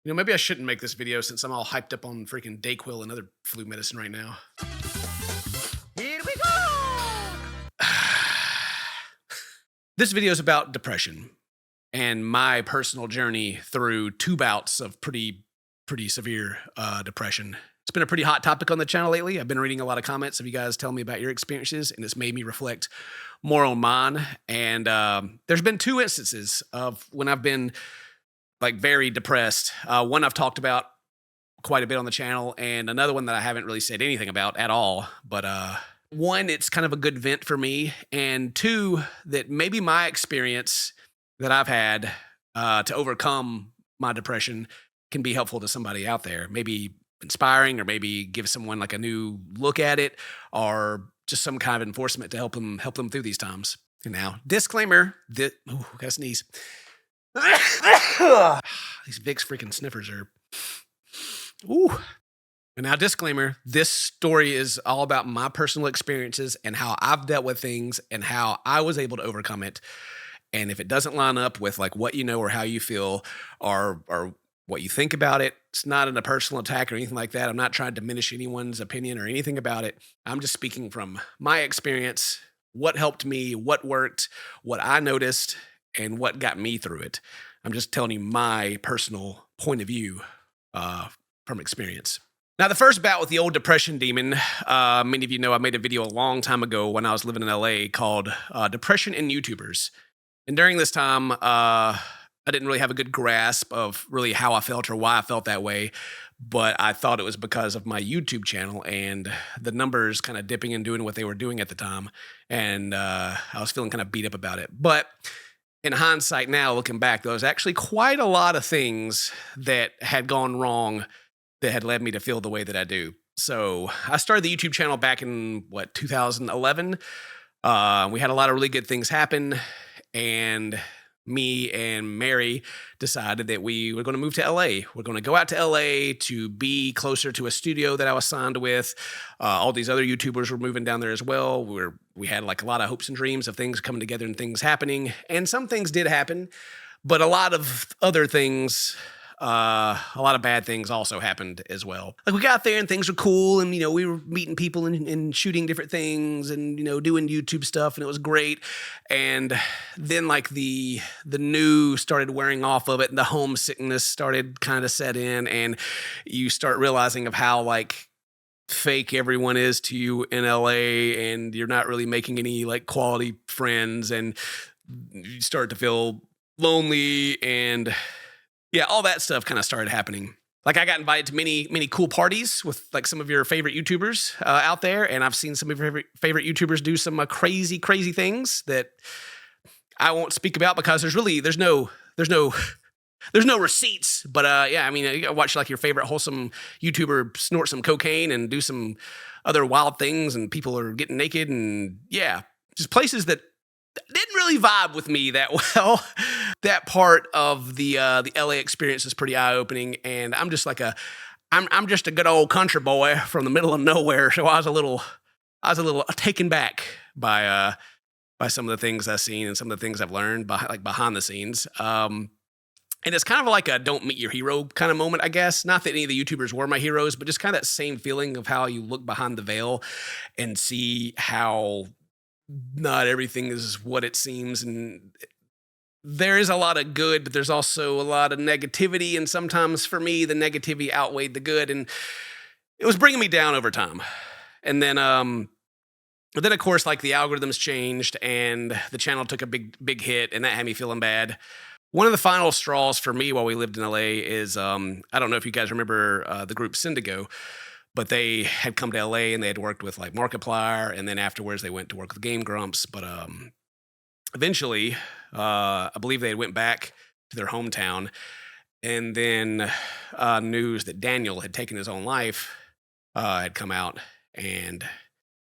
Maybe I shouldn't make this video since I'm all hyped up on freaking Dayquil and other flu medicine right now. Here we go! This video is about depression and my personal journey through 2 bouts of pretty severe depression. It's been a pretty hot topic on the channel lately. I've been reading a lot of comments of you guys telling me about your experiences, and it's made me reflect more on mine. And there's been 2 instances of when I've been like very depressed. One I've talked about quite a bit on the channel, and another one that I haven't really said anything about at all. But one, it's kind of a good vent for me, and 2, that maybe my experience that I've had to overcome my depression can be helpful to somebody out there. Maybe inspiring, or maybe give someone like a new look at it, or just some kind of enforcement to help them through these times. And now, disclaimer that gotta sneeze. These Vicks freaking sniffers are. Ooh. And now, disclaimer, this story is all about my personal experiences and how I've dealt with things and how I was able to overcome it. And if it doesn't line up with like what you know or how you feel or what you think about it, it's not in a personal attack or anything like that. I'm not trying to diminish anyone's opinion or anything about it. I'm just speaking from my experience, what helped me, what worked, what I noticed, and what got me through it. I'm just telling you my personal point of view from experience. Now, the first bout with the old depression demon, many of you know I made a video a long time ago when I was living in LA called Depression in YouTubers. And during this time, I didn't really have a good grasp of really how I felt or why I felt that way. But I thought it was because of my YouTube channel and the numbers kind of dipping and doing what they were doing at the time. And I was feeling kind of beat up about it. But in hindsight now, looking back, there was actually quite a lot of things that had gone wrong that had led me to feel the way that I do. So I started the YouTube channel back in, 2011. We had a lot of really good things happen, and me and Mary decided that we were going to move to LA. We're going to go out to LA to be closer to a studio that I was signed with. All these other YouTubers were moving down there as well. We had like a lot of hopes and dreams of things coming together and things happening. And some things did happen, but a lot of other things, a lot of bad things also happened as well. Like we got there and things were cool, and we were meeting people and shooting different things and doing YouTube stuff, and it was great. And then like the new started wearing off of it, and the homesickness started kind of set in, and you start realizing of how like fake everyone is to you in LA, and you're not really making any like quality friends, and you start to feel lonely, and yeah, all that stuff kind of started happening. Like I got invited to many cool parties with like some of your favorite YouTubers out there, and I've seen some of your favorite YouTubers do some crazy things that I won't speak about because there's no receipts. But yeah, I mean, you watch like your favorite wholesome YouTuber snort some cocaine and do some other wild things, and people are getting naked, and yeah, just places that didn't really vibe with me that well. That part of the LA experience is pretty eye-opening, and I'm just like I'm just a good old country boy from the middle of nowhere, so I was a little taken back by some of the things I've seen and some of the things I've learned behind the scenes. And it's kind of like a don't meet your hero kind of moment, I guess. Not that any of the YouTubers were my heroes, but just kind of that same feeling of how you look behind the veil and see how not everything is what it seems, and there is a lot of good, but there's also a lot of negativity, and sometimes for me, the negativity outweighed the good, and it was bringing me down over time. And then of course, like the algorithms changed, and the channel took a big hit, and that had me feeling bad. One of the final straws for me while we lived in LA is I don't know if you guys remember the group Syndigo, but they had come to LA and they had worked with like Markiplier, and then afterwards they went to work with Game Grumps. But eventually, I believe they went back to their hometown, and then news that Daniel had taken his own life had come out, and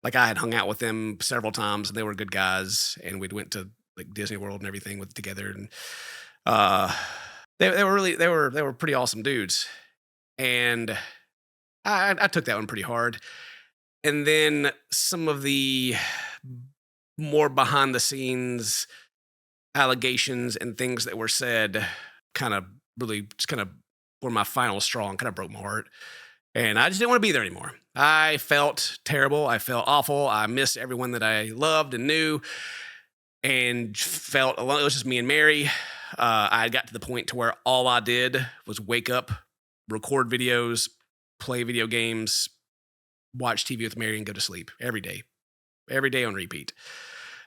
like I had hung out with them several times, and they were good guys, and we'd went to like Disney World and everything together, and they were pretty awesome dudes, and I took that one pretty hard. And then some of the more behind the scenes allegations and things that were said kind of were my final straw and kind of broke my heart. And I just didn't want to be there anymore. I felt terrible. I felt awful. I missed everyone that I loved and knew and felt alone. It was just me and Mary. I got to the point to where all I did was wake up, record videos, play video games, watch TV with Mary, and go to sleep every day on repeat.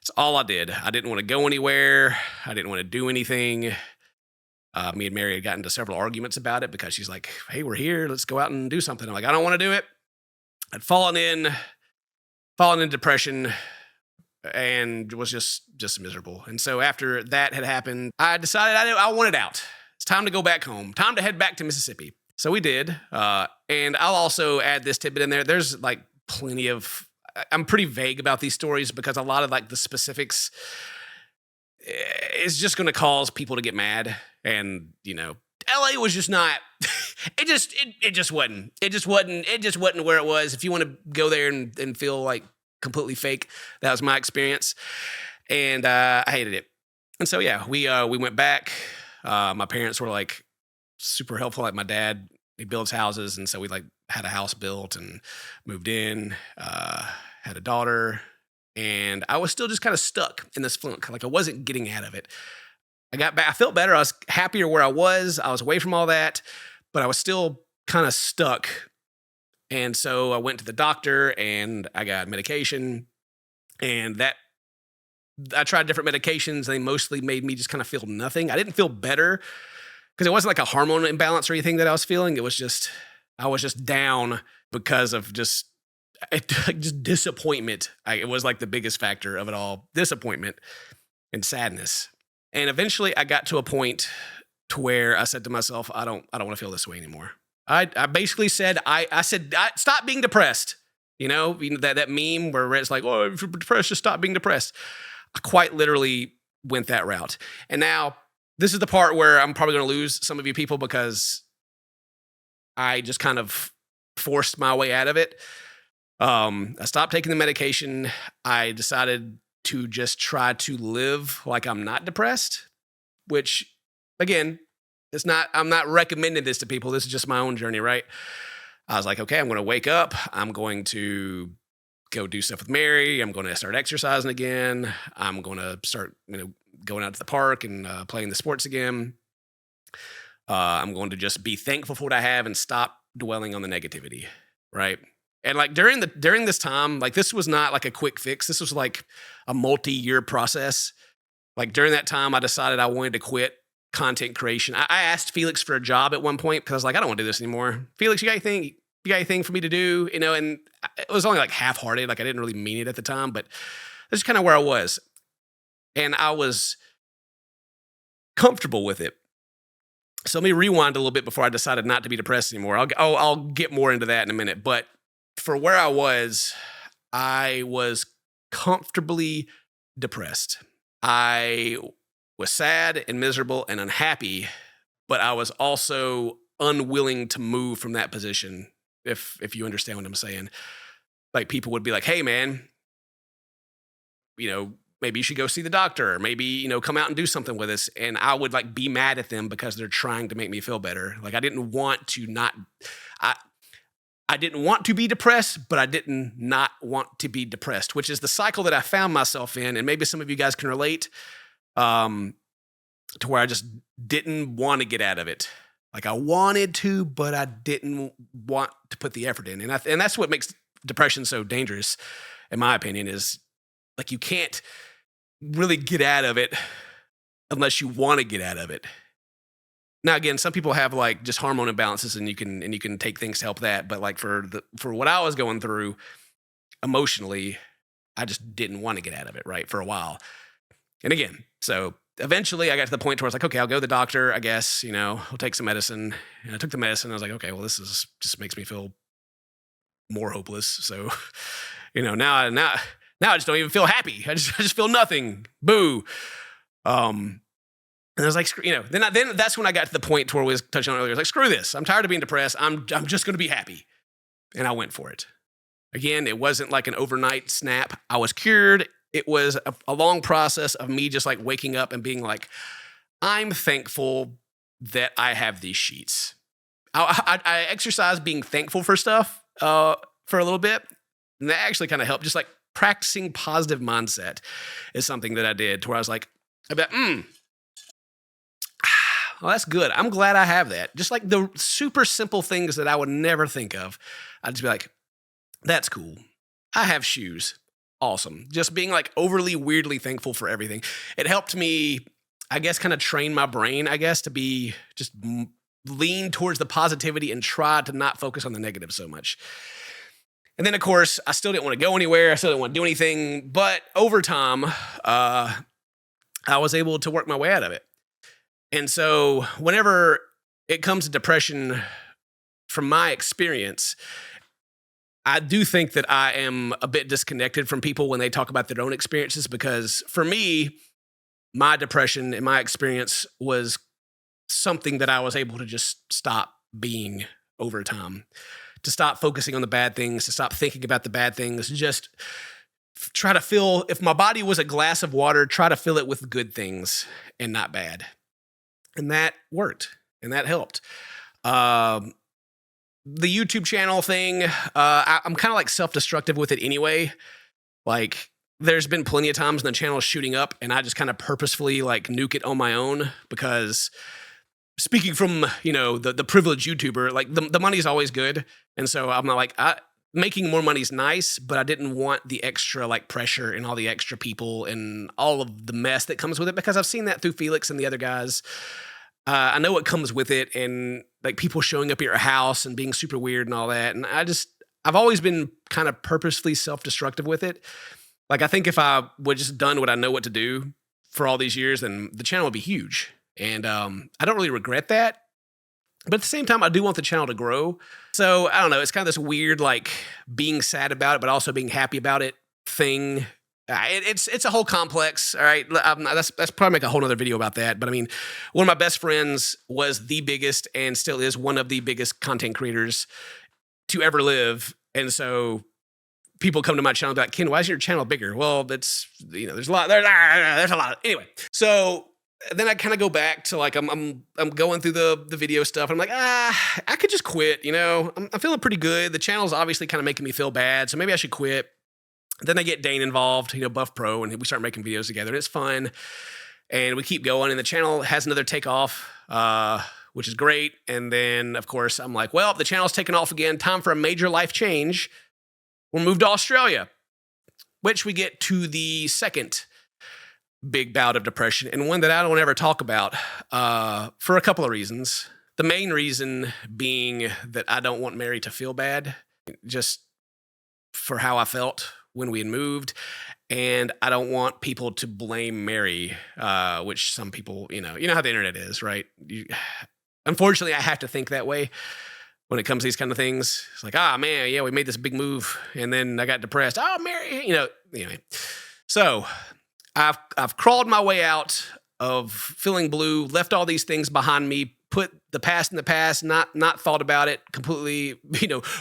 It's all I did. I didn't want to go anywhere. I didn't want to do anything. Me and Mary had gotten into several arguments about it because she's like, hey, we're here. Let's go out and do something. I'm like, I don't want to do it. I'd fallen in depression and was just miserable. And so after that had happened, I decided I wanted out. It's time to go back home. Time to head back to Mississippi. So we did. And I'll also add this tidbit in there. There's like plenty of, I'm pretty vague about these stories because a lot of like the specifics is just going to cause people to get mad. And, LA was just not, it just wasn't where it was. If you want to go there and feel like completely fake, that was my experience. And I hated it. And so, yeah, we went back. My parents were like super helpful. Like my dad, he builds houses. And so we like had a house built and moved in, had a daughter. And I was still just kind of stuck in this funk. Like I wasn't getting out of it. I got back. I felt better. I was happier where I was. I was away from all that, but I was still kind of stuck. And so I went to the doctor and I got medication, and I tried different medications. They mostly made me just kind of feel nothing. I didn't feel better because it wasn't like a hormone imbalance or anything that I was feeling. It was just, I was just down because of just disappointment. It was like the biggest factor of it all, disappointment and sadness. And eventually I got to a point to where I said to myself, I don't want to feel this way anymore. I basically said, I said, stop being depressed. That meme where it's like, oh, if you're depressed, just stop being depressed. I quite literally went that route. And now this is the part where I'm probably going to lose some of you people because I just kind of forced my way out of it. I stopped taking the medication. I decided to just try to live like I'm not depressed, which again, I'm not recommending this to people. This is just my own journey, right? I was like, okay, I'm going to wake up. I'm going to go do stuff with Mary. I'm going to start exercising again. I'm going to start, going out to the park and playing the sports again. I'm going to just be thankful for what I have and stop dwelling on the negativity, right? And like during this time, like this was not like a quick fix. This was like a multi-year process. Like during that time, I decided I wanted to quit content creation. I asked Felix for a job at one point because I was like, I don't want to do this anymore. Felix, you got anything for me to do? And it was only like half-hearted. Like I didn't really mean it at the time, but this is kind of where I was. And I was comfortable with it. So let me rewind a little bit before I decided not to be depressed anymore. I'll get more into that in a minute. But for where I was comfortably depressed. I was sad and miserable and unhappy, but I was also unwilling to move from that position, if you understand what I'm saying. Like people would be like, hey man, maybe you should go see the doctor, or maybe, come out and do something with us. And I would like be mad at them because they're trying to make me feel better. Like I didn't want to I didn't want to be depressed, but I didn't not want to be depressed, which is the cycle that I found myself in. And maybe some of you guys can relate to where I just didn't want to get out of it. Like I wanted to, but I didn't want to put the effort in. And that's what makes depression so dangerous, in my opinion, is like you can't really get out of it unless you want to get out of it. Now, again, some people have like just hormone imbalances and you can take things to help that. But like for what I was going through emotionally, I just didn't want to get out of it, right, for a while. And again, so eventually I got to the point where I was like, okay, I'll go to the doctor, I guess, I'll take some medicine. And I took the medicine. I was like, okay, well, this is just makes me feel more hopeless. So, now I just don't even feel happy. I just feel nothing. Boo. And I was like, then that's when I got to the point where we was touching on earlier. I was like, screw this. I'm tired of being depressed. I'm just going to be happy. And I went for it. Again, it wasn't like an overnight snap. I was cured. It was a long process of me just like waking up and being like, I'm thankful that I have these sheets. I exercise being thankful for stuff for a little bit. And that actually kind of helped. Just like practicing positive mindset is something that I did to where I was like, I bet, well, that's good. I'm glad I have that. Just like the super simple things that I would never think of. I'd just be like, that's cool. I have shoes. Awesome. Just being like overly weirdly thankful for everything. It helped me, I guess, kind of train my brain, I guess, to be just lean towards the positivity and try to not focus on the negative so much. And then, of course, I still didn't want to go anywhere. I still didn't want to do anything. But over time, I was able to work my way out of it. And so whenever it comes to depression, from my experience, I do think that I am a bit disconnected from people when they talk about their own experiences, because for me, my depression and my experience was something that I was able to just stop being over time, to stop focusing on the bad things, to stop thinking about the bad things, just try to fill, if my body was a glass of water, try to fill it with good things and not bad. And that worked and that helped. The YouTube channel thing, I'm kind of like self-destructive with it anyway. Like, there's been plenty of times when the channel is shooting up and I just kind of purposefully like nuke it on my own, because speaking from, the privileged YouTuber, like the money's always good. And so I'm not like, making more money is nice, but I didn't want the extra like pressure and all the extra people and all of the mess that comes with it, because I've seen that through Felix and the other guys. I know what comes with it, and like people showing up at your house and being super weird and all that. And I've always been kind of purposefully self-destructive with it. Like, I think if I would just done what I know what to do for all these years, then the channel would be huge. And I don't really regret that. But at the same time, I do want the channel to grow. So I don't know. It's kind of this weird, like, being sad about it, but also being happy about it thing. It's a whole complex. All right. That's probably make a whole nother video about that. But I mean, one of my best friends was the biggest and still is one of the biggest content creators to ever live. And so people come to my channel and be like, Ken, why is your channel bigger? Well, there's a lot. Anyway, so then I kind of go back to like, I'm going through the video stuff. And I'm like, I could just quit. I'm feeling pretty good. The channel's obviously kind of making me feel bad. So maybe I should quit. Then I get Dane involved, Buff Pro, and we start making videos together, and it's fun. And we keep going, and the channel has another takeoff, which is great. And then, of course, I'm like, well, the channel's taking off again. Time for a major life change. We'll move to Australia, which we get to the second big bout of depression, and one that I don't ever talk about for a couple of reasons. The main reason being that I don't want Mary to feel bad, just for how I felt when we had moved. And I don't want people to blame Mary, which some people, you know how the internet is, right? Unfortunately, I have to think that way when it comes to these kind of things. It's like, man, yeah, we made this big move, and then I got depressed. Oh, Mary, anyway. So I've crawled my way out of feeling blue, left all these things behind me, put the past in the past, not thought about it, completely,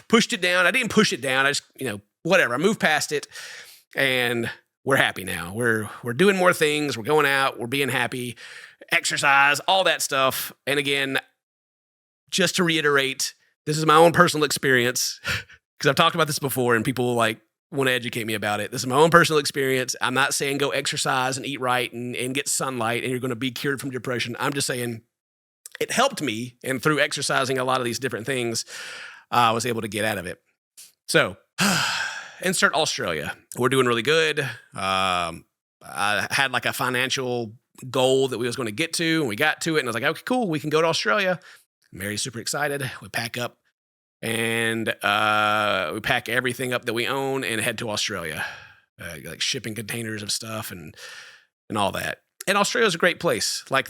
pushed it down. I didn't push it down. I just, whatever. I moved past it, and we're happy now. We're doing more things. We're going out. We're being happy. Exercise, all that stuff. And again, just to reiterate, this is my own personal experience, because I've talked about this before, and people want to educate me about it. This is my own personal experience. I'm not saying go exercise and eat right and get sunlight and you're going to be cured from depression. I'm just saying it helped me, and through exercising a lot of these different things, I was able to get out of it. So, insert Australia. We're doing really good. I had like a financial goal that we was going to get to, and we got to it, and I was like, okay, cool, we can go to Australia. Mary's super excited. We pack up, and we pack everything up that we own and head to Australia, like shipping containers of stuff and all that. And Australia's a great place. Like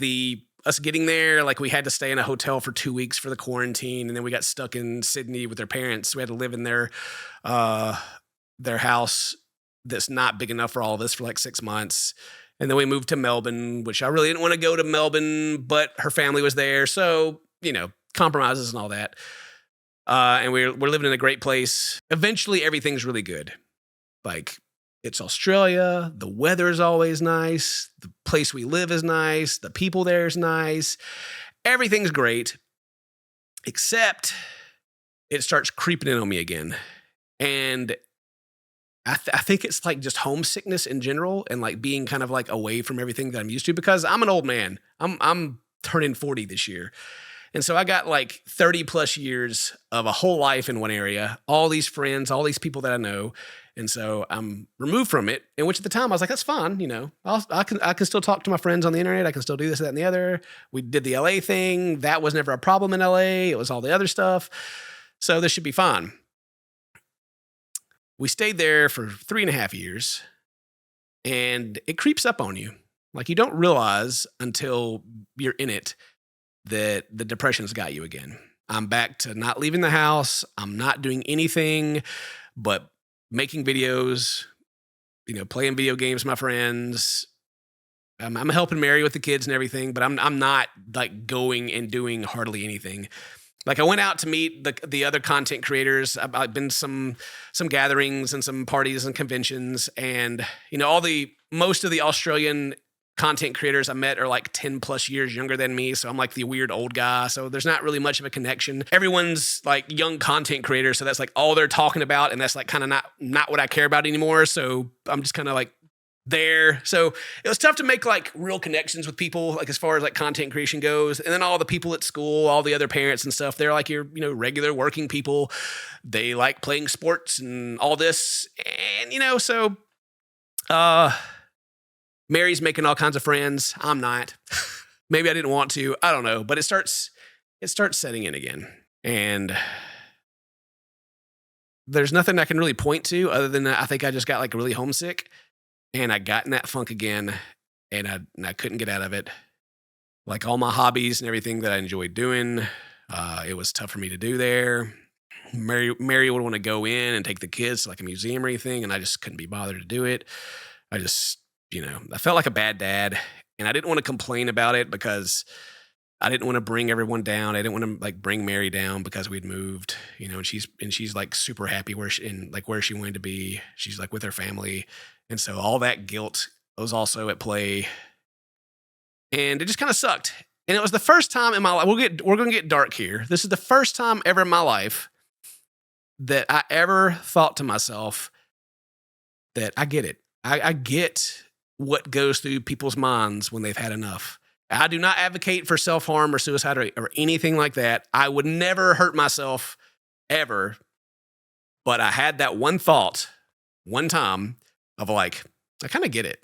us getting there, like we had to stay in a hotel for 2 weeks for the quarantine, and then we got stuck in Sydney with their parents. We had to live in their house that's not big enough for all of us for like 6 months. And then we moved to Melbourne, which I really didn't want to go to Melbourne, but her family was there. So, compromises and all that. And we're living in a great place. Eventually, everything's really good. Like, it's Australia. The weather is always nice. The place we live is nice. The people there is nice. Everything's great. except it starts creeping in on me again. And I think it's like just homesickness in general and like being kind of like away from everything that I'm used to because I'm an old man. I'm turning 40 this year. And so I got like 30 plus years of a whole life in one area, all these friends, all these people that I know. And so I'm removed from it. And which at the time I was like, that's fine. I can still talk to my friends on the internet. I can still do this, that, and the other. We did the LA thing. That was never a problem in LA. It was all the other stuff. So this should be fine. We stayed there for 3.5 years and it creeps up on you. Like you don't realize until you're in it that the depression's got you again. I'm back to not leaving the house. I'm not doing anything but making videos, playing video games with my friends. I'm helping Mary with the kids and everything, but I'm not like going and doing hardly anything. Like I went out to meet the other content creators. I've been some gatherings and some parties and conventions, and most of the Australian content creators I met are like 10 plus years younger than me. So I'm like the weird old guy. So there's not really much of a connection. Everyone's like young content creators. So that's like all they're talking about. And that's like kind of not what I care about anymore. So I'm just kind of like there. So it was tough to make like real connections with people, like as far as like content creation goes. And then all the people at school, all the other parents and stuff, they're like your, regular working people. They like playing sports and all this. And, so, Mary's making all kinds of friends. I'm not. Maybe I didn't want to. I don't know. But it starts setting in again. And there's nothing I can really point to other than I think I just got like really homesick. And I got in that funk again. And I couldn't get out of it. Like all my hobbies and everything that I enjoyed doing, it was tough for me to do there. Mary would want to go in and take the kids to like a museum or anything. And I just couldn't be bothered to do it. I felt like a bad dad, and I didn't want to complain about it because I didn't want to bring everyone down. I didn't want to like bring Mary down because we'd moved, and she's like super happy where she wanted to be. She's like with her family. And so all that guilt was also at play, and it just kind of sucked. And it was the first time in my life, we're going to get dark here. This is the first time ever in my life that I ever thought to myself that I get it. I get what goes through people's minds when they've had enough. I do not advocate for self-harm or suicide or anything like that. I would never hurt myself ever. But I had that one thought, one time of like, I kind of get it.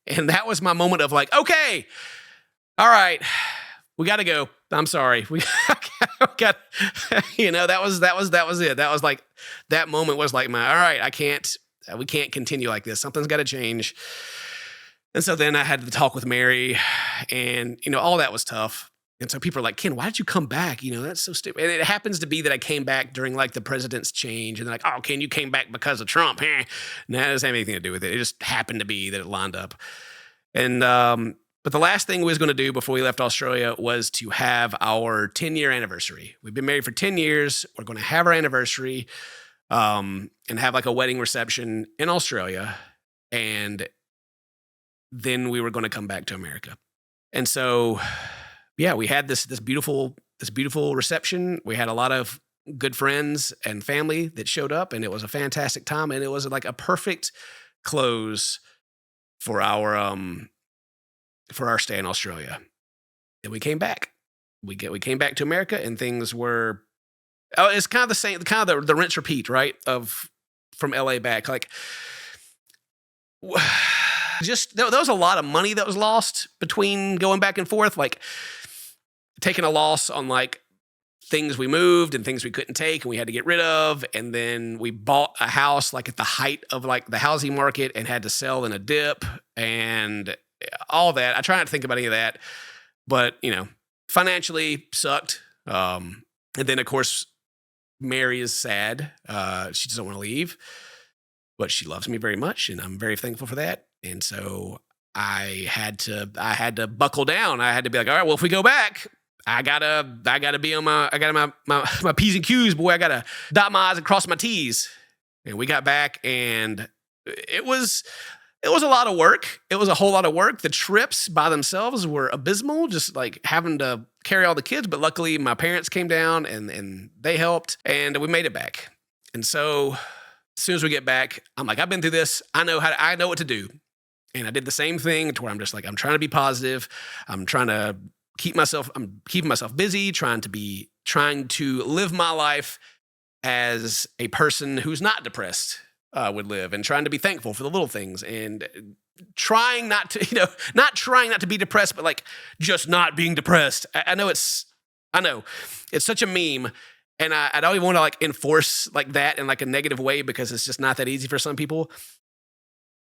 And that was my moment of like, okay, all right, we got to go. I'm sorry. We got, that was it. That was like, that moment was like all right, we can't continue like this. Something's got to change. And so then I had to talk with Mary and, all that was tough. And so people are like, Ken, why did you come back? That's so stupid. And it happens to be that I came back during like the president's change. And they're like, oh, Ken, you came back because of Trump. Nah, that doesn't have anything to do with it. It just happened to be that it lined up. And, but the last thing we was going to do before we left Australia was to have our 10-year anniversary. We've been married for 10 years. We're going to have our anniversary. And have like a wedding reception in Australia. And then we were going to come back to America. And so, yeah, we had this beautiful reception. We had a lot of good friends and family that showed up, and it was a fantastic time. And it was like a perfect close for our stay in Australia. And we came back. We came back to America, and things were. Oh, it's kind of the same, kind of the rinse repeat, right? From LA back. Like, just there was a lot of money that was lost between going back and forth, like taking a loss on like things we moved and things we couldn't take and we had to get rid of. And then we bought a house like at the height of like the housing market and had to sell in a dip and all that. I try not to think about any of that, but financially sucked. And then of course, Mary is sad. She doesn't want to leave, but she loves me very much, and I'm very thankful for that. And so I had to buckle down. I had to be like, all right, well, if we go back, I gotta be on my P's and Q's, boy. I gotta dot my I's and cross my T's. And we got back, and it was a lot of work. It was a whole lot of work. The trips by themselves were abysmal. Just like having to carry all the kids, but luckily my parents came down and they helped and we made it back. And so as soon as we get back, I'm like, I've been through this. I know what to do. And I did the same thing to where I'm just like, I'm trying to be positive. I'm keeping myself busy, trying to live my life as a person who's not depressed would live, and trying to be thankful for the little things, and trying not to, not trying not to be depressed, but like just not being depressed. I know it's such a meme, and I don't even want to like enforce like that in like a negative way, because it's just not that easy for some people.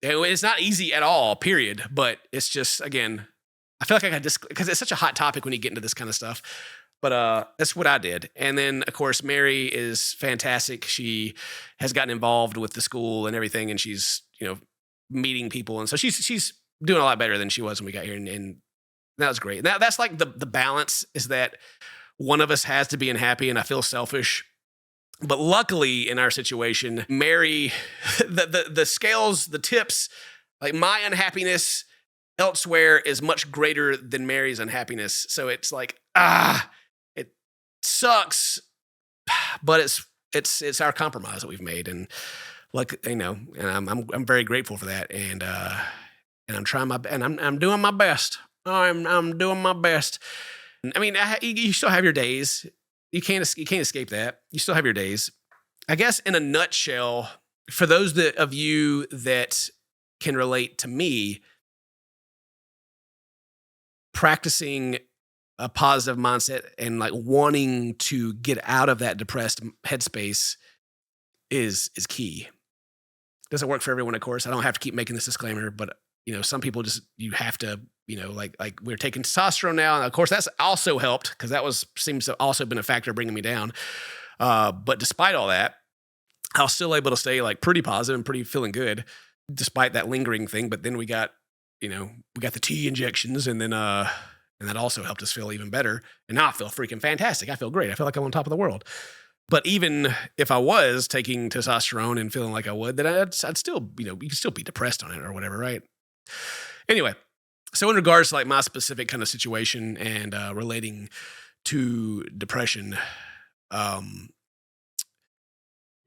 It's not easy at all, period. But it's just, again, I feel like because it's such a hot topic when you get into this kind of stuff. But that's what I did. And then, of course, Mary is fantastic. She has gotten involved with the school and everything, and she's, meeting people. And so she's doing a lot better than she was when we got here. And that was great. That's like the balance, is that one of us has to be unhappy, and I feel selfish. But luckily in our situation, Mary, the scales, the tips, like my unhappiness elsewhere is much greater than Mary's unhappiness. So it's like, it sucks, but it's our compromise that we've made. And like, and I'm very grateful for that. And I'm trying I'm doing my best. I'm doing my best. I mean, you still have your days. You can't escape that. You still have your days. I guess in a nutshell, for those of you that can relate to me, practicing a positive mindset and like wanting to get out of that depressed headspace is key. Doesn't work for everyone, of course. I don't have to keep making this disclaimer, but some people you have to, like we're taking testosterone now. And of course that's also helped, because seems to also been a factor bringing me down. But despite all that, I was still able to stay like pretty positive and pretty feeling good despite that lingering thing. But then we got the T injections, and then, and that also helped us feel even better. And now I feel freaking fantastic. I feel great. I feel like I'm on top of the world. But even if I was taking testosterone and feeling like I would, then I'd still, you can still be depressed on it or whatever, right? Anyway, so in regards to like my specific kind of situation and relating to depression,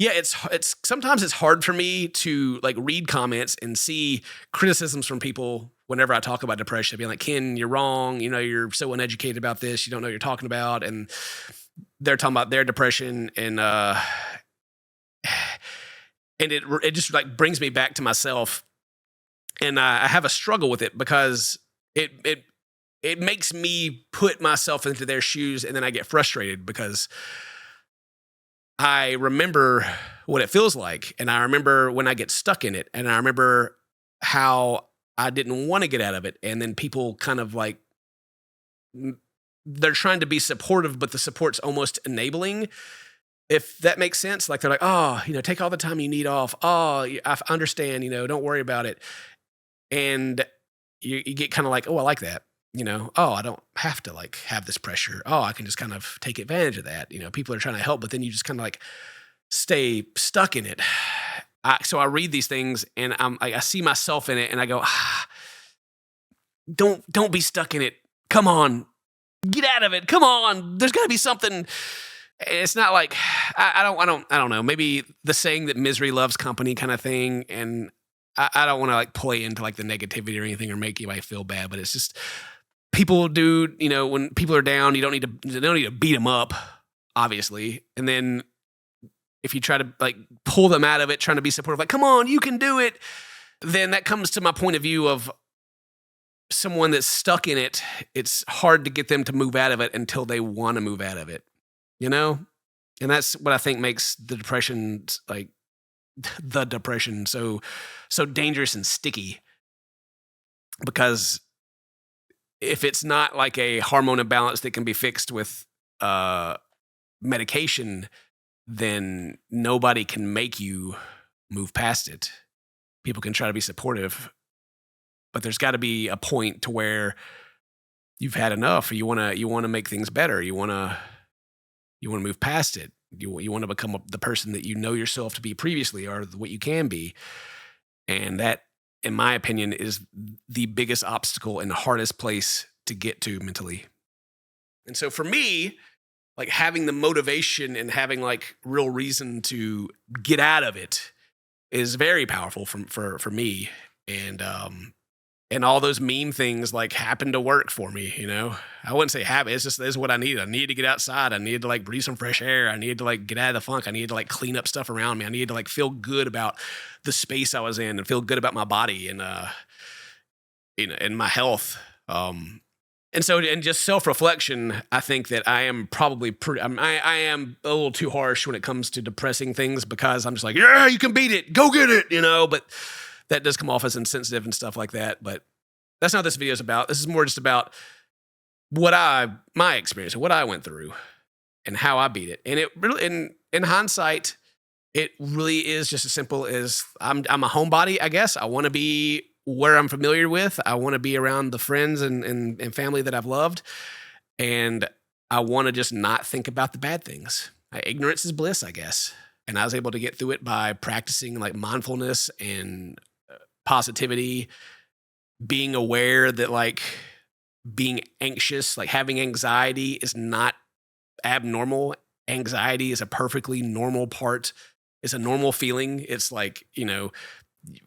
it's sometimes it's hard for me to like read comments and see criticisms from people whenever I talk about depression, being like, Ken, you're wrong. You're so uneducated about this. You don't know what you're talking about. And they're talking about their depression, and it just like brings me back to myself, and I have a struggle with it, because it makes me put myself into their shoes, and then I get frustrated because I remember what it feels like, and I remember when I get stuck in it, and I remember how I didn't want to get out of it, and then people kind of like, they're trying to be supportive, but the support's almost enabling, if that makes sense. Like they're like, oh, take all the time you need off. Oh, I understand, don't worry about it. And you get kind of like, oh, I like that. Oh, I don't have to like have this pressure. Oh, I can just kind of take advantage of that. People are trying to help, but then you just kind of like stay stuck in it. So I read these things, and I see myself in it, and I go, don't be stuck in it. Come on. Get out of it. Come on. There's got to be something. It's not like, I don't know. Maybe the saying that misery loves company kind of thing. And I don't want to like play into like the negativity or anything or make anybody feel bad, but it's just people do, when people are down, you don't need to beat them up, obviously. And then if you try to like pull them out of it, trying to be supportive, like, come on, you can do it. Then that comes to my point of view of someone that's stuck in it. It's hard to get them to move out of it until they want to move out of it, and that's what I think makes the depression so dangerous and sticky, because if it's not like a hormone imbalance that can be fixed with medication, then nobody can make you move past it. People can try to be supportive, but there's got to be a point to where you've had enough. You want to make things better. You want to move past it. You want to become the person that you know yourself to be previously, or what you can be. And that, in my opinion, is the biggest obstacle and the hardest place to get to mentally. And so for me, like having the motivation and having like real reason to get out of it is very powerful for me. And all those meme things like happen to work for me, you know. I wouldn't say habit. It's just this is what I needed. I needed to get outside. I needed to like breathe some fresh air. I needed to like get out of the funk. I needed to like clean up stuff around me. I needed to like feel good about the space I was in and feel good about my body and and my health. And so, and just self-reflection, I think that I am probably I am a little too harsh when it comes to depressing things because I'm just like, yeah, you can beat it. Go get it, you know, but that does come off as insensitive and stuff like that. But that's not what this video is about. This is more just about my experience, what I went through and how I beat it. And it really, in hindsight, it really is just as simple as I'm a homebody, I guess. I want to be where I'm familiar with. I want to be around the friends and family that I've loved. And I want to just not think about the bad things. Ignorance is bliss, I guess. And I was able to get through it by practicing like mindfulness and positivity, being aware that like being anxious, like having anxiety is not abnormal. Anxiety is a perfectly normal part. It's a normal feeling. It's like, you know,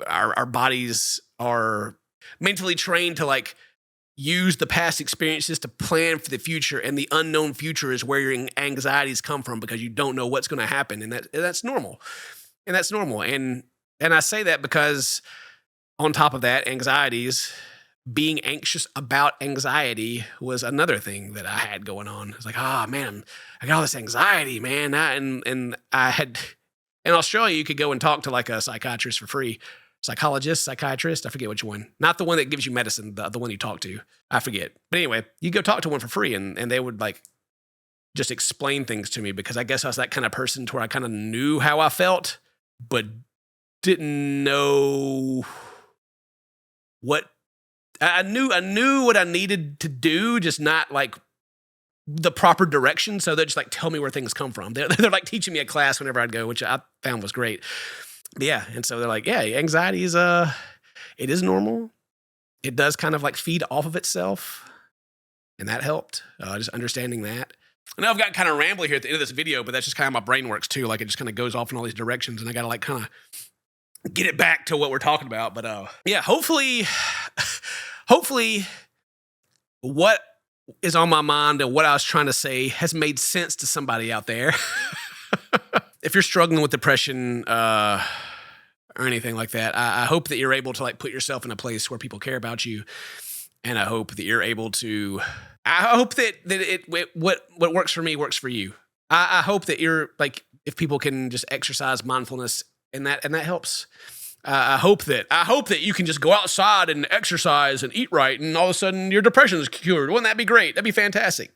our bodies are mentally trained to like use the past experiences to plan for the future, and the unknown future is where your anxieties come from because you don't know what's going to happen, and that's normal. And that's normal. And I say that because on top of that, anxieties, being anxious about anxiety was another thing that I had going on. It's like, oh man, I got all this anxiety, man. And I had in Australia, you could go and talk to like a psychiatrist for free. Psychologist, psychiatrist, I forget which one. Not the one that gives you medicine, the one you talk to. I forget. But anyway, you go talk to one for free and they would like just explain things to me because I guess I was that kind of person to where I kind of knew how I felt, but didn't know what I knew what I needed to do, just not like the proper direction. So they just like tell me where things come from. They're like teaching me a class whenever I'd go, which I found was great. But yeah, and so they're like, yeah, anxiety is it is normal. It does kind of like feed off of itself, and that helped. Just understanding that. I know I've got kind of rambly here at the end of this video, but that's just kind of how my brain works too. Like it just kind of goes off in all these directions, and I got to like kind of get it back to what we're talking about. But yeah, hopefully what is on my mind and what I was trying to say has made sense to somebody out there. If you're struggling with depression or anything like that, I hope that you're able to like put yourself in a place where people care about you, and I hope that you're able to. I hope that what works for me works for you. I hope that you're like if people can just exercise mindfulness and that helps. I hope that you can just go outside and exercise and eat right, and all of a sudden your depression is cured. Wouldn't that be great? That'd be fantastic.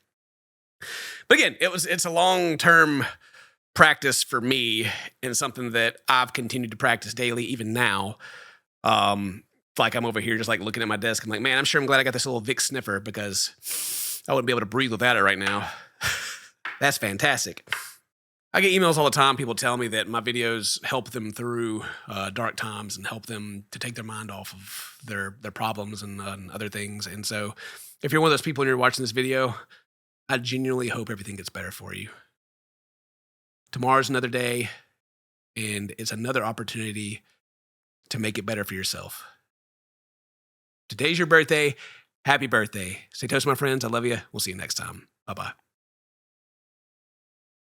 But again, it's a long-term practice for me and something that I've continued to practice daily, even now. Like I'm over here just like looking at my desk. I'm like, man, I'm sure I'm glad I got this little Vic sniffer because I wouldn't be able to breathe without it right now. That's fantastic. I get emails all the time. People tell me that my videos help them through dark times and help them to take their mind off of their problems and other things. And so if you're one of those people and you're watching this video, I genuinely hope everything gets better for you. Tomorrow's another day, and it's another opportunity to make it better for yourself. Today's your birthday. Happy birthday. Stay toast, my friends. I love you. We'll see you next time. Bye-bye.